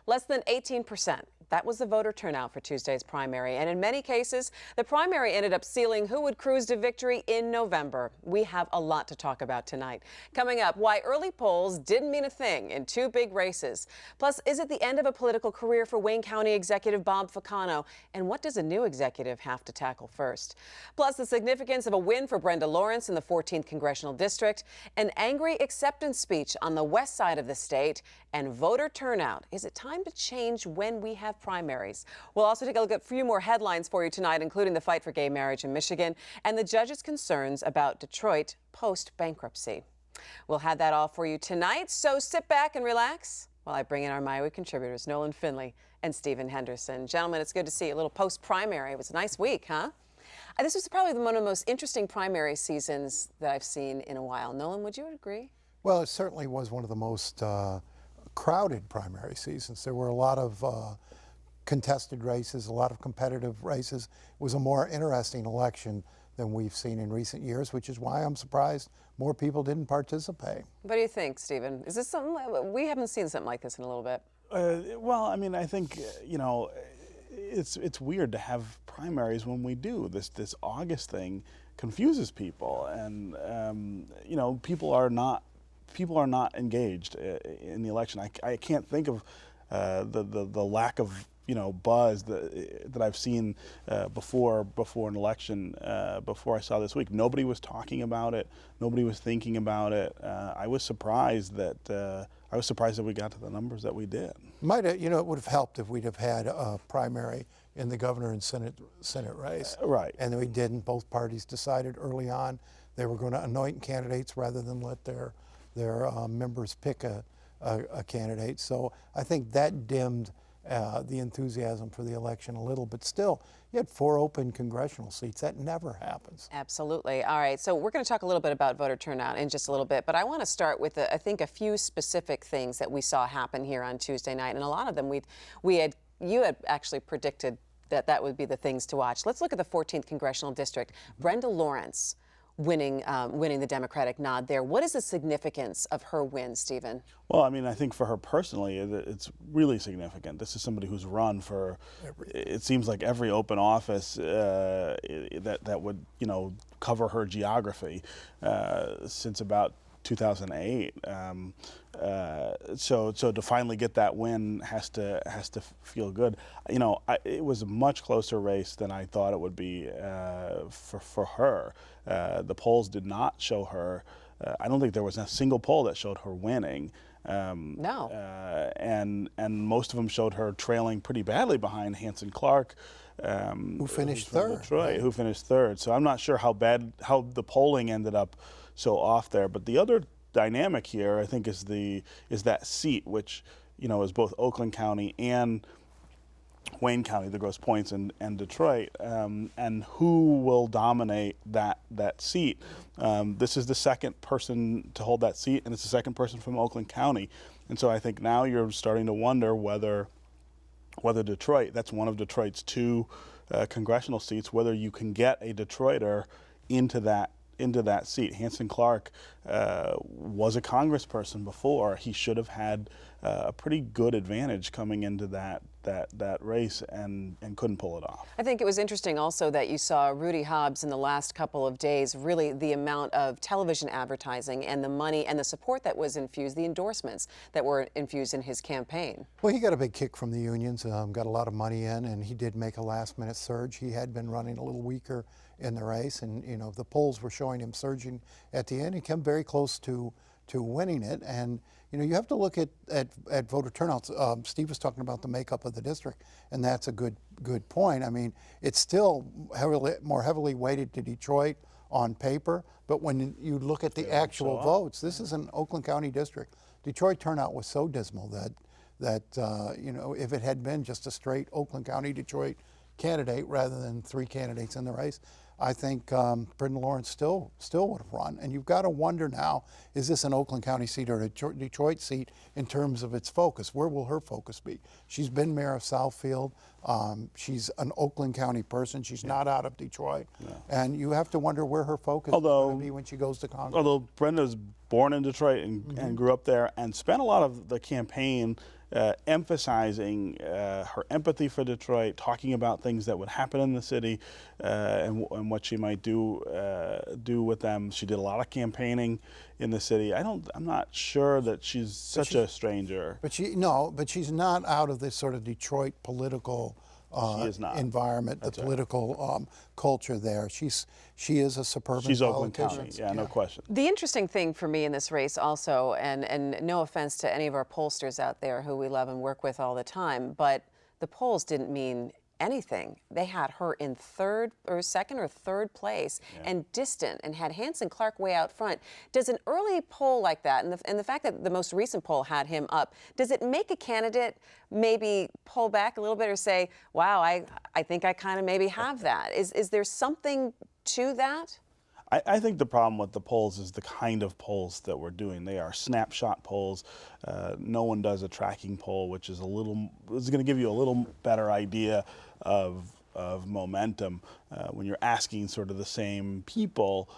Less than 18%. That was the voter turnout for Tuesday's primary. And in many cases, the primary ended up sealing who would cruise to victory in November. We have a lot to talk about tonight. Coming up, why early polls didn't mean a thing in two big races. Plus, is it the end of a political career for Wayne County Executive Bob Ficano? And what does a new executive have to tackle first? Plus, the significance of a win for Brenda Lawrence in the 14th Congressional District, an angry acceptance speech on the west side of the state, and voter turnout. Is it time to change when we have primaries? We'll also take a look at a few more headlines for you tonight, including the fight for gay marriage in Michigan and the judge's concerns about Detroit post-bankruptcy. We'll have that all for you tonight, so sit back and relax while I bring in our MiWeek contributors, Nolan Finley and Stephen Henderson. Gentlemen, it's good to see you. A little post-primary. It was a nice week, huh? This was probably one of the most interesting primary seasons that I've seen in a while. Nolan, would you agree? Well, it certainly was one of the most crowded primary seasons. There were a lot of contested races, a lot of competitive races. It was a more interesting election than we've seen in recent years, which is why I'm surprised more people didn't participate. What do you think, Stephen? Is this something, we haven't seen something like this in a little bit. Well, I mean, I think, you know, it's weird to have primaries when we do. This August thing confuses people, and you know, people are not engaged in the election. I can't think of the lack of buzz that I've seen before an election. Before I saw this week, nobody was talking about it. Nobody was thinking about it. I was surprised that we got to the numbers that we did. Might have, it would have helped if we'd have had a primary in the governor and Senate race. Right. And we didn't. Both parties decided early on they were going to anoint candidates rather than let their members pick a candidate. So I think that dimmed the enthusiasm for the election a little, but still, you had 4 open congressional seats. That never happens. Absolutely. All right, so we're going to talk a little bit about voter turnout in just a little bit, but I want to start with, I think, a few specific things that we saw happen here on Tuesday night, and a lot of them you had actually predicted that would be the things to watch. Let's look at the 14th Congressional District. Brenda Lawrence winning the Democratic nod there. What is the significance of her win, Stephen? Well, I mean, I think for her personally, it's really significant. This is somebody who's run for, it seems like every open office that would, cover her geography since about 2008. So to finally get that win has to feel good. It was a much closer race than I thought it would be for her. The polls did not show her. I don't think there was a single poll that showed her winning. No. And most of them showed her trailing pretty badly behind Hanson Clark, who finished third. Detroit, right. Who finished third. So I'm not sure how the polling ended up so off there. But the other dynamic here, I think, is that seat, which is both Oakland County and Wayne County, the Grosse Pointes and Detroit, and who will dominate that seat. This is the second person to hold that seat, and it's the second person from Oakland County. And so I think now you're starting to wonder whether Detroit, that's one of Detroit's 2 congressional seats, whether you can get a Detroiter into that seat. Hanson Clark was a congressperson before. He should have had a pretty good advantage coming into that race and couldn't pull it off. I think it was interesting also that you saw Rudy Hobbs in the last couple of days, really the amount of television advertising and the money and the support that was infused, the endorsements that were infused in his campaign. Well, he got a big kick from the unions, got a lot of money in, and he did make a last-minute surge. He had been running a little weaker in the race, and the polls were showing him surging at the end. He came very close to winning it, and you have to look at voter turnouts. Steve was talking about the makeup of the district, and that's a good point. I mean, it's still more heavily weighted to Detroit on paper, but when you look at the actual votes, this is an Oakland County district. Detroit turnout was so dismal that if it had been just a straight Oakland County Detroit candidate rather than 3 candidates in the race, I think Brenda Lawrence still would have run. And you've got to wonder now, is this an Oakland County seat or a Detroit seat in terms of its focus? Where will her focus be? She's been mayor of Southfield. She's an Oakland County person. She's not out of Detroit. Yeah. And you have to wonder where her focus is going to be when she goes to Congress. Although Brenda's born in Detroit and grew up there and spent a lot of the campaign emphasizing her empathy for Detroit, talking about things that would happen in the city and what she might do with them. She did a lot of campaigning in the city. I'm not sure that she's such a stranger. But she's not out of this sort of Detroit political She is not. environment, That's the right. political culture there. She is a suburban She's Oakland politician. County, yeah, no question. The interesting thing for me in this race also, and no offense to any of our pollsters out there who we love and work with all the time, but the polls didn't mean anything. They had her in second or third place and distant, and had Hanson Clark way out front. Does an early poll like that, and the fact that the most recent poll had him up, does it make a candidate maybe pull back a little bit or say, wow, I think I kind of maybe have that? Is there something to that? I think the problem with the polls is the kind of polls that we're doing. They are snapshot polls. No one does a tracking poll, which is going to give you a little better idea of momentum when you're asking sort of the same people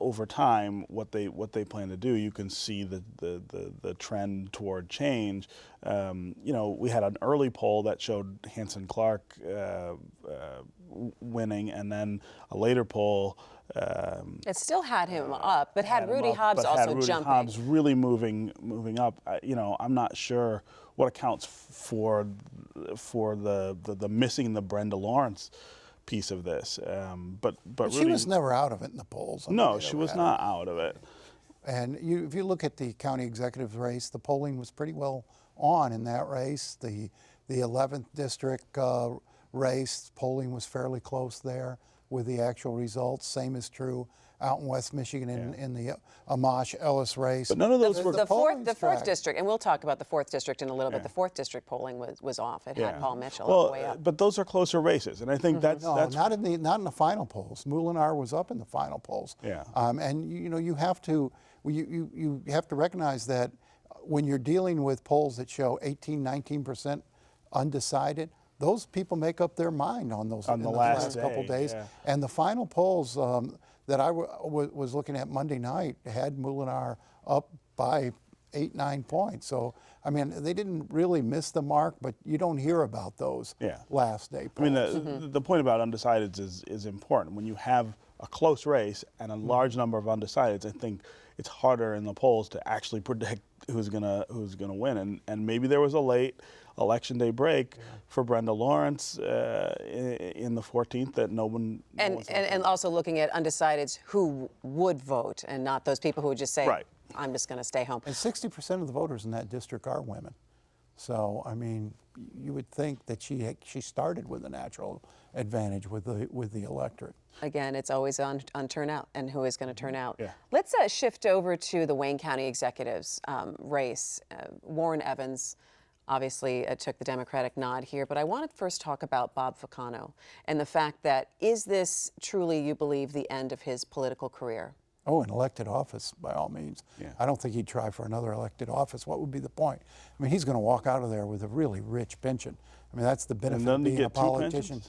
over time what they plan to do. You can see the trend toward change. We had an early poll that showed Hanson Clark winning, and then a later poll. It still had him up, but had Rudy Hobbs but had also Rudy jumping. Hobbs really moving up. I'm not sure what accounts for the missing the Brenda Lawrence piece of this. But She Rudy, was never out of it in the polls. I mean, no, they she never was had not out of it. And if you look at the county executive race, the polling was pretty well on in that race. The 11th district race, polling was fairly close there with the actual results. Same is true out in West Michigan in the Amash Ellis race. But none of those were The polling's fourth tracked. district, and we'll talk about the fourth district in a little bit. The fourth district polling was off. It had Paul Mitchell all the way up. But those are closer races, and I think that's not in the final polls. Moulinar was up in the final polls. Yeah. And you have to recognize that when you're dealing with polls that show 18-19% undecided, those people make up their mind on those in the those last last couple day, days. yeah. And the final polls that I was looking at Monday night had Moulinar up by 8-9 points. So I mean, they didn't really miss the mark, but you don't hear about those last day polls. I mean, the point about undecideds is important. When you have a close race and a large number of undecideds, I think it's harder in the polls to actually predict who's gonna win. And maybe there was a late election day break for Brenda Lawrence in the 14th that no one. And also looking at undecideds who would vote, and not those people who would just say, Right. I'm just going to stay home. And 60% of the voters in that district are women. So, I mean, you would think that she started with a natural advantage with the electorate. Again, it's always on turnout and who is going to turn out. Yeah. Let's shift over to the Wayne County executives race. Warren Evans obviously took the Democratic nod here, but I want to first talk about Bob Ficano and the fact that, is this truly, you believe, the end of his political career? Oh, an elected office, by all means. Yeah. I don't think he'd try for another elected office. What would be the point? I mean, he's going to walk out of there with a really rich pension. I mean, that's the benefit of doesn't he being a get two politician.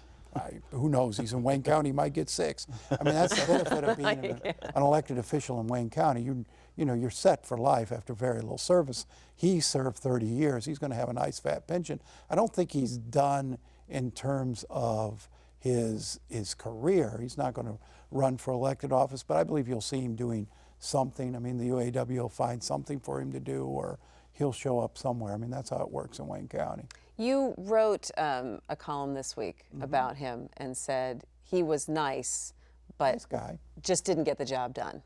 Who knows? He's in Wayne County, he might get 6. I mean, that's the benefit of being an elected official in Wayne County. You're set for life after very little service. He served 30 years. He's going to have a nice fat pension. I don't think he's done in terms of his career. He's not going to run for elected office, but I believe you'll see him doing something. I mean, the UAW will find something for him to do, or he'll show up somewhere. I mean, that's how it works in Wayne County. You wrote a column this week about him and said he was nice, but Nice guy. just didn't get the job done.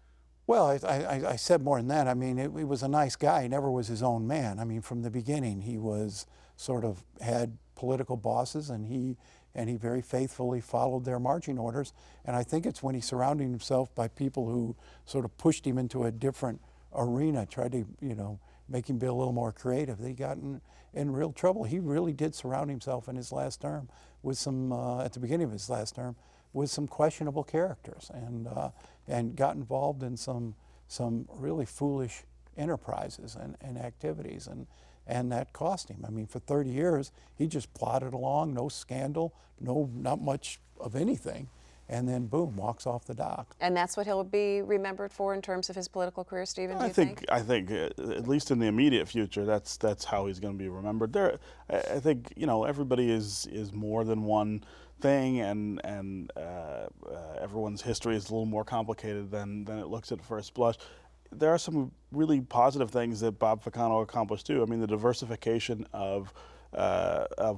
Well, I said more than that. I mean, he was a nice guy. He never was his own man. I mean, from the beginning, he was sort of had political bosses, and he very faithfully followed their marching orders. And I think it's when he surrounded himself by people who sort of pushed him into a different arena, tried to, make him be a little more creative, that he got in real trouble. He really did surround himself in his last term with some, at the beginning of his last term, with some questionable characters, and got involved in some really foolish enterprises and activities, and that cost him. I mean, for 30 years, he just plodded along, no scandal, not much of anything, and then boom, walks off the dock. And that's what he'll be remembered for in terms of his political career, Stephen, do you think? I think at least in the immediate future, that's how he's going to be remembered. I think everybody is more than one thing, and everyone's history is a little more complicated than it looks at first blush. There are some really positive things that Bob Ficano accomplished too. I mean, the diversification of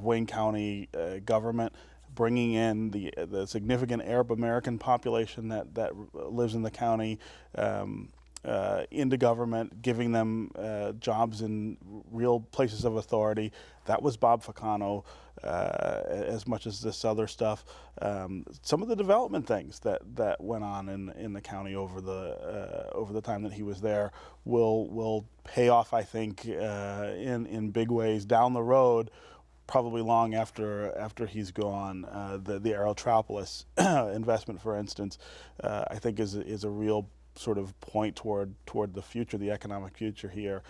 Wayne County government, bringing in the significant Arab American population that lives in the county into government, giving them jobs in real places of authority. That was Bob Ficano as much as this other stuff. Some of the development things that went on in the county over the time that he was there will pay off, I think, in big ways down the road. Probably long after he's gone. The Aerotropolis investment, for instance, I think is a real sort of point toward the future, the economic future here.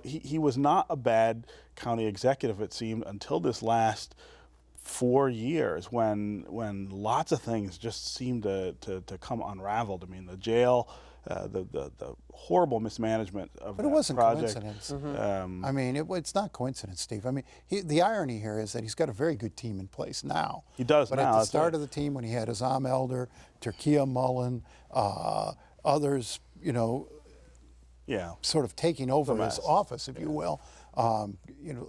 He was not a bad county executive, it seemed, until this last 4 years when lots of things just seemed to come unraveled. I mean, the jail, the horrible mismanagement of But that it wasn't project. coincidence. I mean, it's not coincidence, Steve. I mean, the irony here is that he's got a very good team in place now. He does but now. at the That's start right. of the team, when he had Azam Elder, Turkia Mullen, others, Yeah. sort of taking over his mess. office, if you will,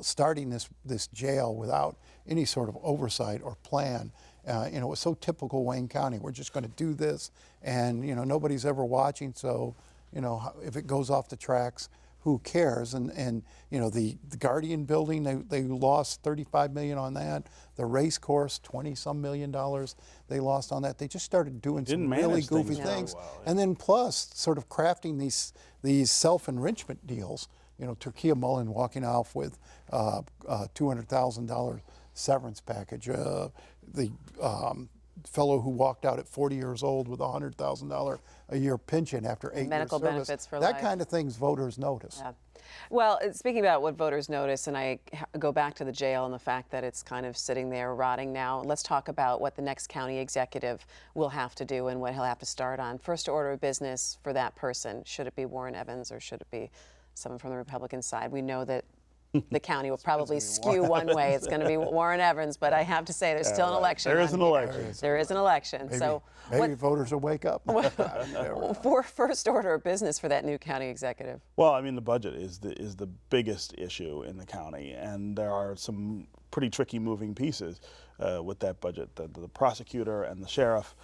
starting this jail without any sort of oversight or plan. It was so typical Wayne County. We're just going to do this, and nobody's ever watching. So, if it goes off the tracks, who cares? And the Guardian building, they lost $35 million on that. The race course, $20-some million they lost on that. They just started doing some really manage goofy things very things, well, yeah. and then plus sort of crafting these self-enrichment deals. Turkia Mullen walking off with $200,000 severance package. The fellow who walked out at 40 years old with a $100,000 a year pension after 8 years Medical service. benefits for that life. kind of things voters notice. Yeah. Well, speaking about what voters notice, and I go back to the jail and the fact that it's kind of sitting there rotting now, let's talk about what the next county executive will have to do and what he'll have to start on. First order of business for that person. Should it be Warren Evans or should it be someone from the Republican side? We know that the county will probably skew one way. It's going to be Warren Evans, but I have to say there's still an election. There is an on here. election. There is an election. So Maybe voters will wake up. for first order of business for that new county executive. Well, I mean, the budget is the biggest issue in the county, and there are some pretty tricky moving pieces with that budget. The prosecutor and the sheriff,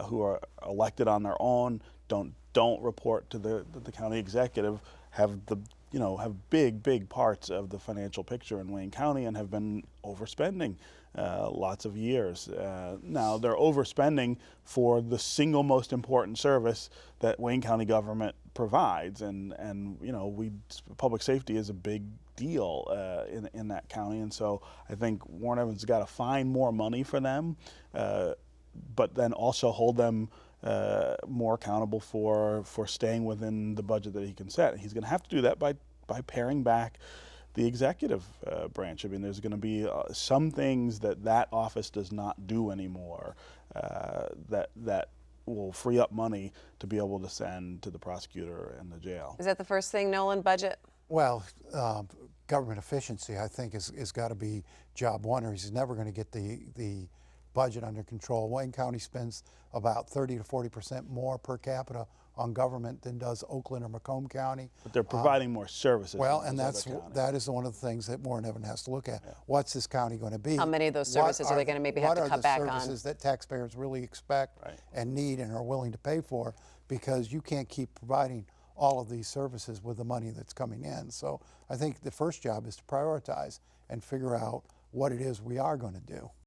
who are elected on their own, don't report to the county executive, have big parts of the financial picture in Wayne County and have been overspending lots of years. Now they're overspending for the single most important service that Wayne County government provides, and public safety is a big deal in that county, and so I think Warren Evans has got to find more money for them, but then also hold them more accountable for staying within the budget that he can set. And he's going to have to do that by paring back the executive branch. I mean, there's going to be some things that office does not do anymore that will free up money to be able to send to the prosecutor and the jail. Is that the first thing, Nolan? Budget? Well, government efficiency, I think, is got to be job one, or he's never going to get the budget under control. Wayne County spends about 30 to 40% more per capita on government than does Oakland or Macomb County. But they're providing more services. Well, than and those other counties. that is one of the things that Warren Evans has to look at. What's this county going to be? How many of those services are they going to maybe have to cut back on? What are the services that taxpayers really expect and need and are willing to pay for? Because you can't keep providing all of these services with the money that's coming in. So I think the first job is to prioritize and figure out what it is we are going to do.